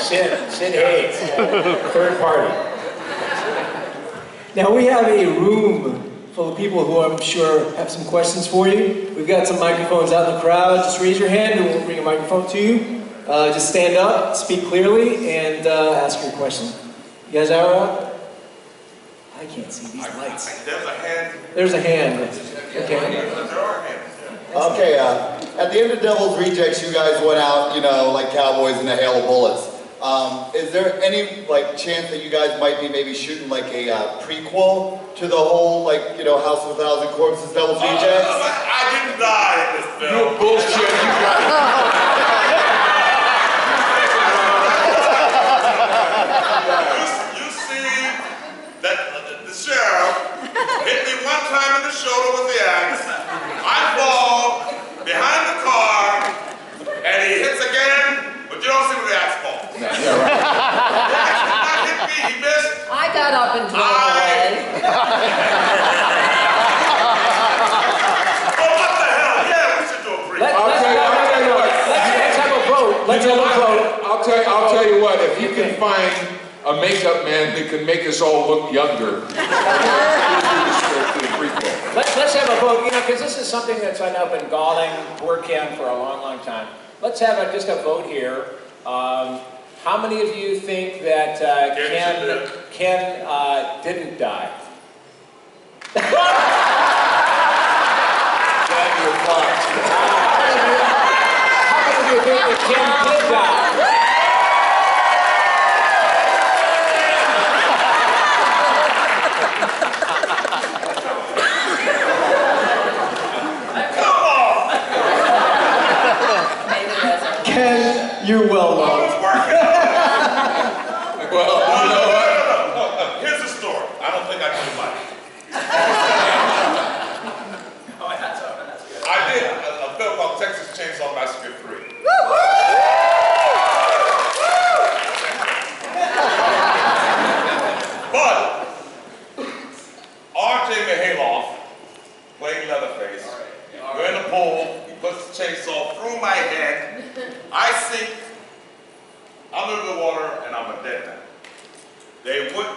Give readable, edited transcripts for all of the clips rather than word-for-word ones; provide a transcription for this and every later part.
Sid Hayes, third party. Now we have a room full of people who I'm sure have some questions for you. We've got some microphones out in the crowd. Just raise your hand and we'll bring a microphone to you. Just stand up, speak clearly, and ask your question. You guys are? I can't see these lights. There's a hand. There's a hand. Okay. There are hands. Okay, at the end of Devil's Rejects, you guys went out, you know, like cowboys in a hail of bullets. Is there any, like, chance that you guys might be maybe shooting, like, a prequel to the whole, like, you know, House of a Thousand Corpses, Devil's Rejects? I didn't die in this film. You bullshit. You see that the sheriff hit me one time in the shoulder with the axe. I fall behind the car, and he hits again, but you don't see where the axe falls. The axe did not hit me, he missed. I got up and drove away. Oh, what the hell? Yeah, we should do a prequel. Let's have a vote. Let's have a vote. I'll tell you what, if you can find a makeup man that can make us all look younger, Let's have a vote, you know, because this is something that's I know been galling poor Ken for a long, long time. Let's have just a vote here. How many of you think that Ken didn't die? How many of you think that Ken did die? Ken, you're well loved. well, you know what? Here's the story. I don't think I killed Mike. I did a film called Texas Chainsaw Massacre 3. But R.J. Mihailoff, playing Leatherface, we're in the pool, he puts the chainsaw through my head, I sink under the water, and I'm a dead man. They went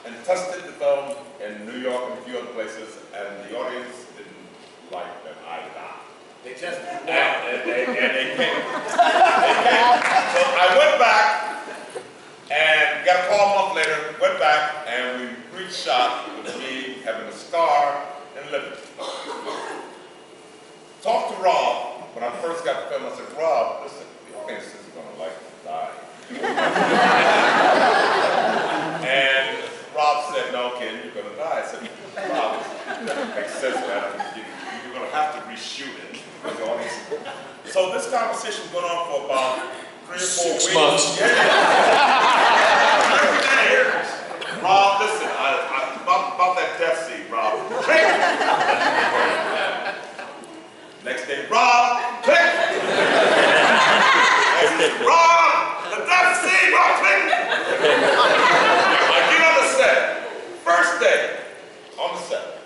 and tested the film in New York and a few other places, and the audience didn't like that I died. They just And they came. So I went back and got a call a month later, went back, and we re-shot with me having a scar and liver. Talked to Rob when I first got the film. I said, Rob, listen, the audience isn't going to like to die. And Rob said, no, Ken, you're going to die. I said, Rob, that makes sense, man. You're going to have to reshoot it. So this conversation went on for about 3 or 4 weeks. 6 months. Yeah. Rob, listen, about that death scene, Rob. Click! Next day, Rob, click! Next day, Rob, the death scene, Rob, click! I get on the set, first day on the set,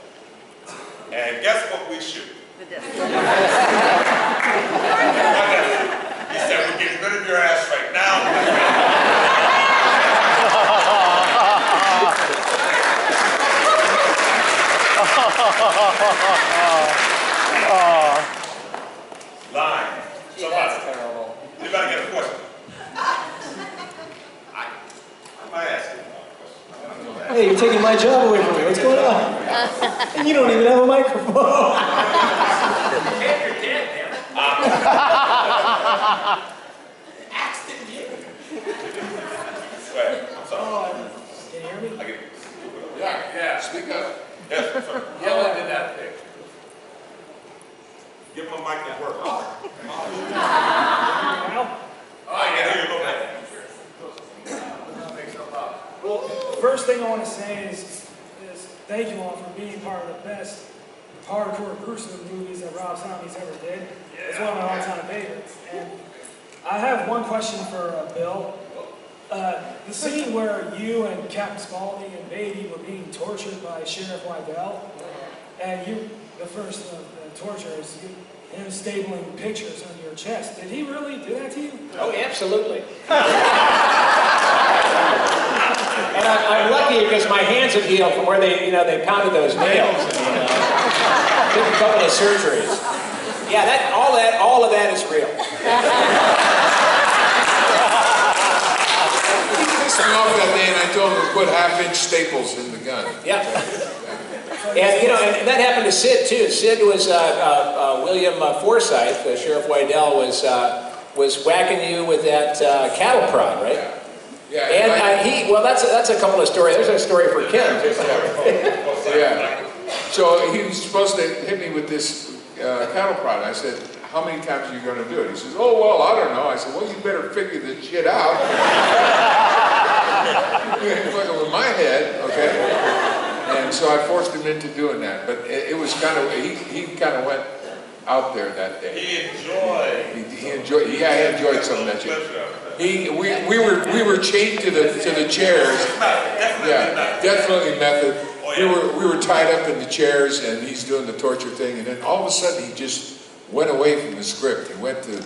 and guess what we shoot? He said, we're getting rid of your ass right now. Line. Gee, that's terrible. Anybody get a question? I might ask you a question. Hey, you're taking my job away from me. What's going on? And you don't even have a microphone. You're dead, damn it. Axe didn't hit me. Wait, I'm sorry. Can you hear me? I get Yeah, speak up. Yes, I'm sorry. Yell into that thing. Give him a mic that works. Well, I can hear you a little bit. Well, the first thing I want to say is thank you all for being part of the best hardcore gruesome movies that Rob Zombie's ever did. It's one of my all-time favorites. And I have one question for Bill. The scene where you and Captain Spaulding and Beatty were being tortured by Sheriff Wydell, and the first torture is him stapling pictures on your chest. Did he really do that to you? Oh, absolutely. because my hands have healed from where they pounded those nails. Took a couple of surgeries. Yeah, all of that is real. He pissed me off that day, and I told him to put half-inch staples in the gun. Yeah. And and that happened to Sid too. Sid was William Forsythe. Sheriff Wydell was whacking you with that cattle prod, right? Yeah. And that's a couple of stories. There's a story for Ken. Yeah. So he was supposed to hit me with this cattle prod. I said, "How many times are you going to do it?" He says, "Oh, well, I don't know." I said, "Well, you better figure this shit out." You ain't fucking with my head, okay? And so I forced him into doing that. But it was kind of, he kind of went out there that day. He enjoyed. He enjoyed. Yeah, he enjoyed some of that shit. We were chained to the chairs. Yeah, definitely method. We were tied up in the chairs, and he's doing the torture thing, and then all of a sudden he just went away from the script. He went to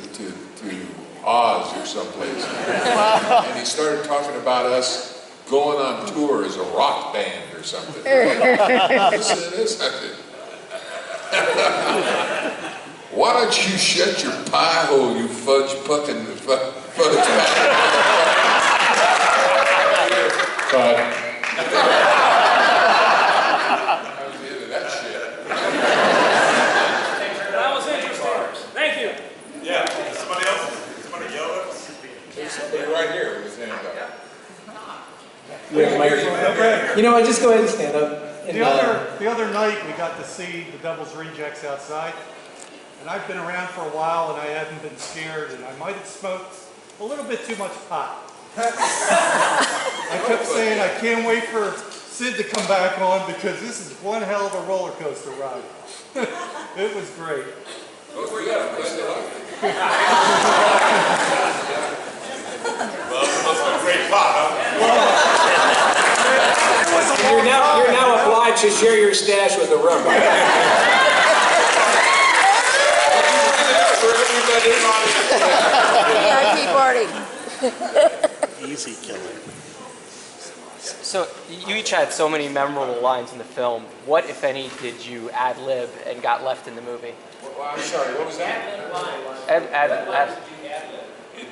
Oz or someplace, and he started talking about us going on tour as a rock band or something. Listen to this. I said, "Why don't you shut your pie hole, you fudge fucking fudge bag?" Cut. That shit. That was interesting. Thank you. Yeah. Somebody else? Somebody yell at us? There's somebody right here with his hand up. Just go ahead and stand up. And, The other night we got to see the Devil's Rejects outside, and I've been around for a while and I haven't been scared, and I might have smoked a little bit too much pot. I kept saying I can't wait for Sid to come back on because this is one hell of a roller coaster ride. It was great. Well, it must have been great pot, huh? You're now obliged to share your stash with the room. VIP party. Easy killer. So you each had so many memorable lines in the film. What, if any, did you ad-lib and got left in the movie? Well, I'm sorry, what was that?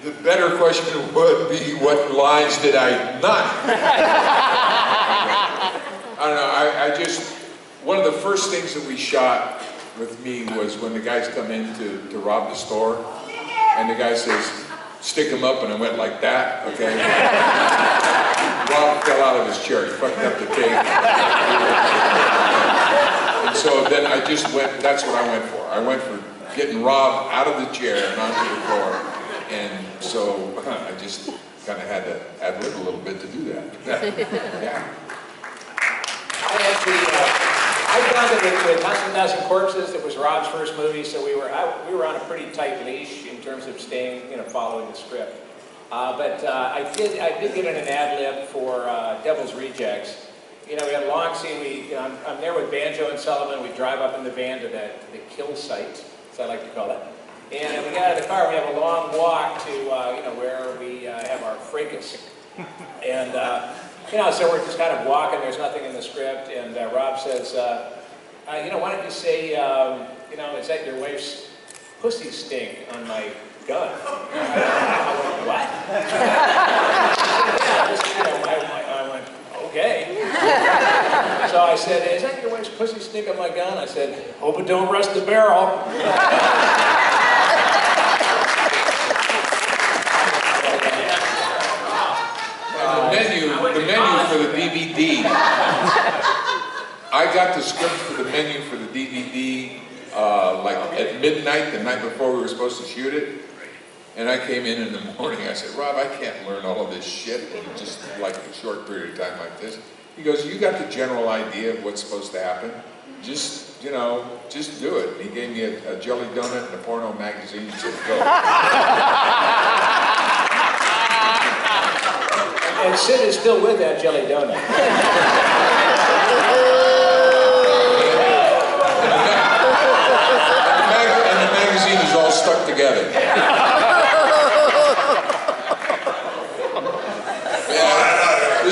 The better question would be, what lines did I not? I don't know, I just, one of the first things that we shot with me was when the guys come in to rob the store, and the guy says, "Stick him up," and I went like that, okay? Rob fell out of his chair, he fucked up the tape. And so then I just went, that's what I went for. I went for getting Rob out of the chair and onto the floor. And so I just kind of had to ad-lib a little bit to do that. Yeah. I found that with Hunts and Corpses, it was Rob's first movie, so we were on a pretty tight leash in terms of staying, following the script. But I did get in an ad-lib for Devil's Rejects. We had a long scene. I'm there with Banjo and Sullivan. We drive up in the van to the kill site, as I like to call it. And we get out of the car. We have a long walk to where we have our fracas. And so we're just kind of walking. There's nothing in the script. And Rob says, why don't you say, is that your wife's pussy stink on my gun? I went, what? I went, okay. So I said, is that your wife's pussy stink on my gun? I said, hope it don't rust the barrel. The menu for the DVD. I got the script for the menu for the DVD like at midnight the night before we were supposed to shoot it. And I came in the morning, I said, "Rob, I can't learn all of this shit in just like a short period of time like this." He goes, "You got the general idea of what's supposed to happen. Just do it." And he gave me a jelly donut and a porno magazine and said, "Go." And Sid is still with that jelly donut. And the magazine is all stuck together. The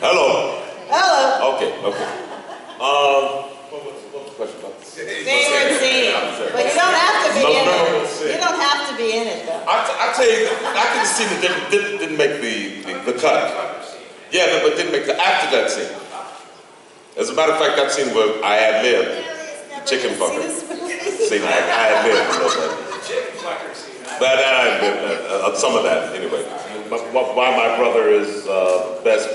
Hello. Hello. Okay. What was the question about? Favorite scene. But you don't have to be in it. You don't have to be in it, though. I tell you, I could see that didn't make the cut. Yeah, but didn't make the after that scene. As a matter of fact, that scene where I ad-libbed the chicken fucker. See, I ad-libbed a little bit. But some of that, anyway. Why my brother is best,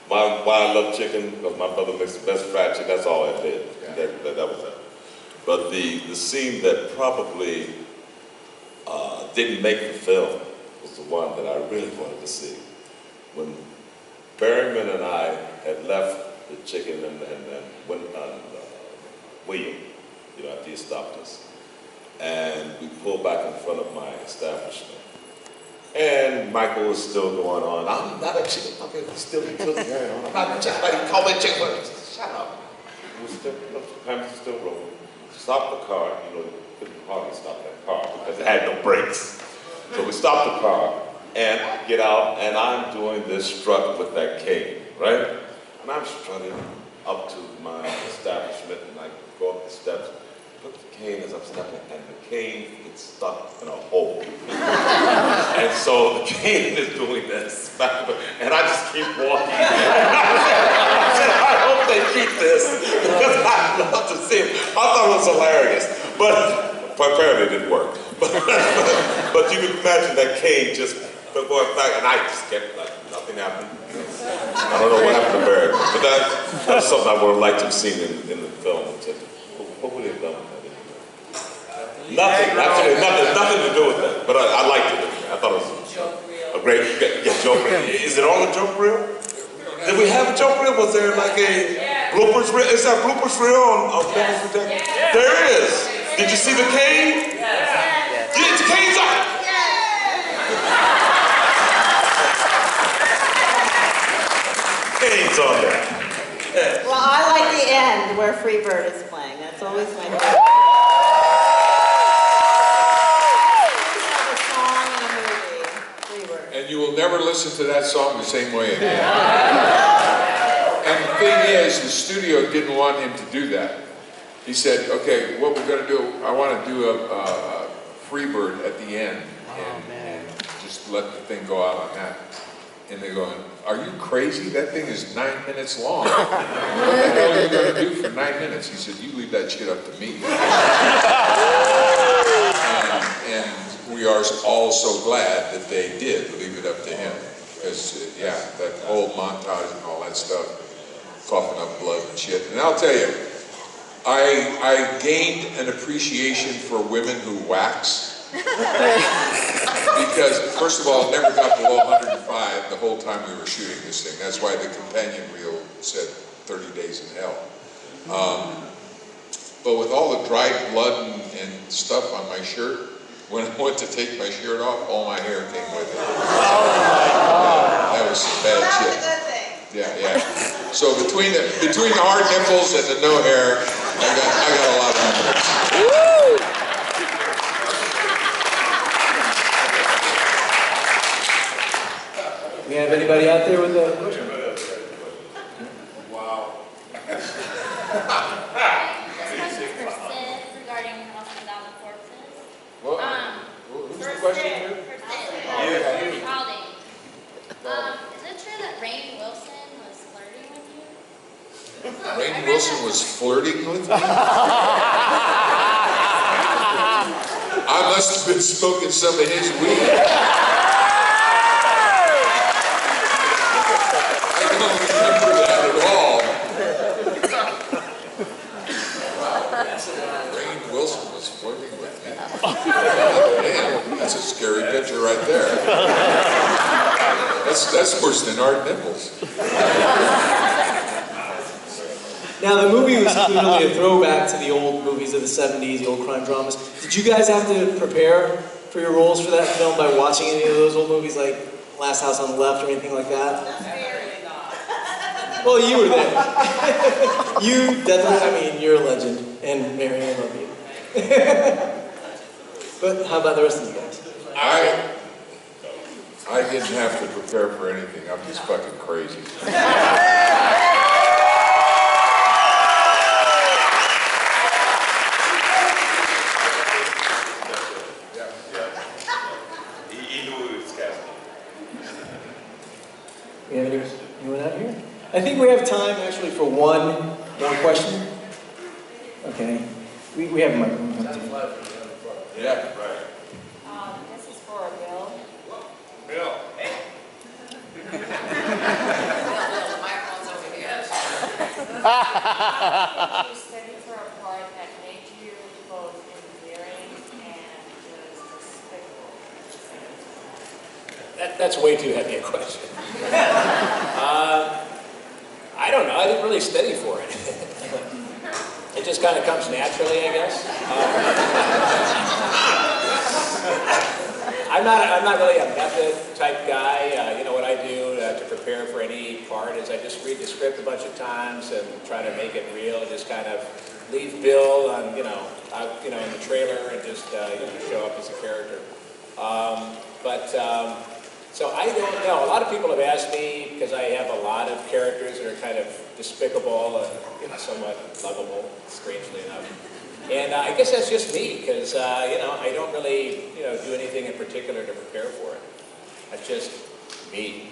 why I love chicken, because my brother makes the best fried chicken, that's all I did. That was it. But the scene that probably didn't make the film was the one that I really wanted to see. When Berryman and I had left the chicken and went on William, after he stopped us. And we pulled back in front of my establishment. And Michael was still going on, I'm not a chicken fucker, still cooking. I'm not a chicken fucker, call me a chicken fucker. Shut up. Cameras still rolling. Stopped the car, couldn't hardly stop that car because it had no brakes. So we stopped the car and I get out and I'm doing this strut with that cane, right? And I'm strutting up to my establishment and I go up the steps, put the cane as I'm stepping and the cane gets stuck in a hole. And so the cane is doing this, and I just keep walking. I said, I hope they keep this, because I'd love to see it. I thought it was hilarious, but apparently it didn't work. But you can imagine that cane just going back, and I just kept like, nothing happened. I don't know what happened to Barry, but that's something I would have liked to have seen in the film. What would he have done with that? Nothing, absolutely nothing to do with that. But I liked it. I thought it was a great joke reel. Is it on the joke reel? Did we have a joke reel? Was there like a bloopers reel? Is that bloopers reel on Devil's Rejects? There is. Did you see the cane? Yes. The cane's up. Cane's on there. Yes. Well, I like the end where Freebird is playing. That's always my favorite. And you will never listen to that song the same way again. And the thing is, the studio didn't want him to do that. He said, okay, what we're going to do, I want to do a Freebird at the end. And just let the thing go out on that. And they're going, are you crazy? That thing is 9 minutes long. What the hell are you going to do for 9 minutes? He said, you leave that shit up to me. And we are all so glad that they did leave it up to him. Because, that whole montage and all that stuff, coughing up blood and shit. And I'll tell you, I gained an appreciation for women who wax. Because, first of all, it never got below 105 the whole time we were shooting this thing. That's why the companion reel said 30 days in hell. But with all the dried blood and stuff on my shirt, when I went to take my shirt off, all my hair came with it. That was some bad shit. Yeah. So between the hard nipples and the no hair, I got a lot of nipples. We have anybody out there with a question? Wow. This question is for Sid regarding House of Thousand Corpses. Who's the question? For Sid. Alding. Is it true that Rainn Wilson was flirting with you? Rainn Wilson was flirting with me? I must have been smoking some of his weed. I don't remember that at all. Rainn Wilson was flirting with me. Man, that's a scary picture right there. That's worse than Art Nichols. Now, the movie was clearly a throwback to the old movies of the 70s, the old crime dramas. Did you guys have to prepare for your roles for that film by watching any of those old movies like Last House on the Left or anything like that? Well, you were there. You definitely, you're a legend. And Mary, I love you. But how about the rest of you guys? I didn't have to prepare for anything. I'm just fucking crazy. He knew it was casting. Anyone out here? I think we have time actually for one more question. Okay. We have a microphone. Yeah, right. This is for Bill. Bill. Did you study for a part that made you both endearing and just despicable? That's way too heavy a question. I don't know. I didn't really study for it. It just kind of comes naturally, I guess. I'm not really a method type guy. You know what I do to prepare for any part is I just read the script a bunch of times and try to make it real. Just kind of leave Bill on, in the trailer and just show up as a character. So I don't know. A lot of people have asked me, because I have a lot of characters that are kind of despicable and somewhat lovable, strangely enough. And I guess that's just me, because I don't really do anything in particular to prepare for it. That's just me.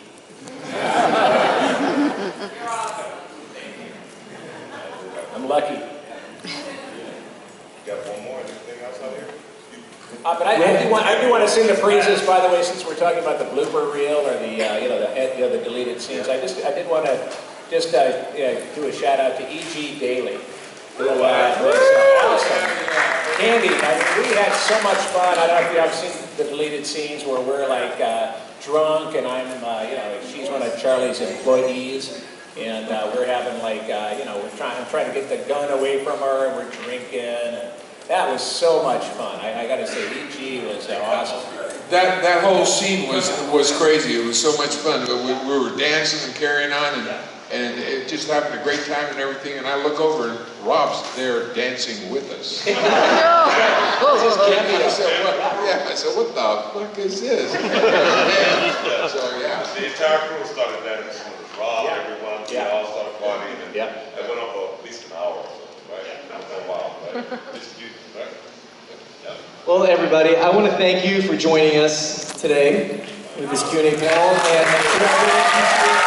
I'm lucky. You got one more? Anything else out here? But I do want to sing the praises, by the way, since we're talking about the blooper reel or the deleted scenes. I did want to just do a shout out to E.G. Daly, who was awesome. Candy, we had so much fun. I don't know if you have seen the deleted scenes where we're like drunk and I'm, she's one of Charlie's employees. And we're having I'm trying to get the gun away from her and we're drinking. And that was so much fun. I got to say, E.G. was awesome. That whole scene was crazy. It was so much fun. We were dancing and carrying on, and it just having a great time and everything. And I look over, and Rob's there dancing with us. I said, what the fuck is this? So yeah. The entire crew started dancing. Rob, everyone, we all started partying, and it went on for at least an hour or so, right? That was a while, right? Just you, right? Well, everybody, I want to thank you for joining us today with this Q&A panel. And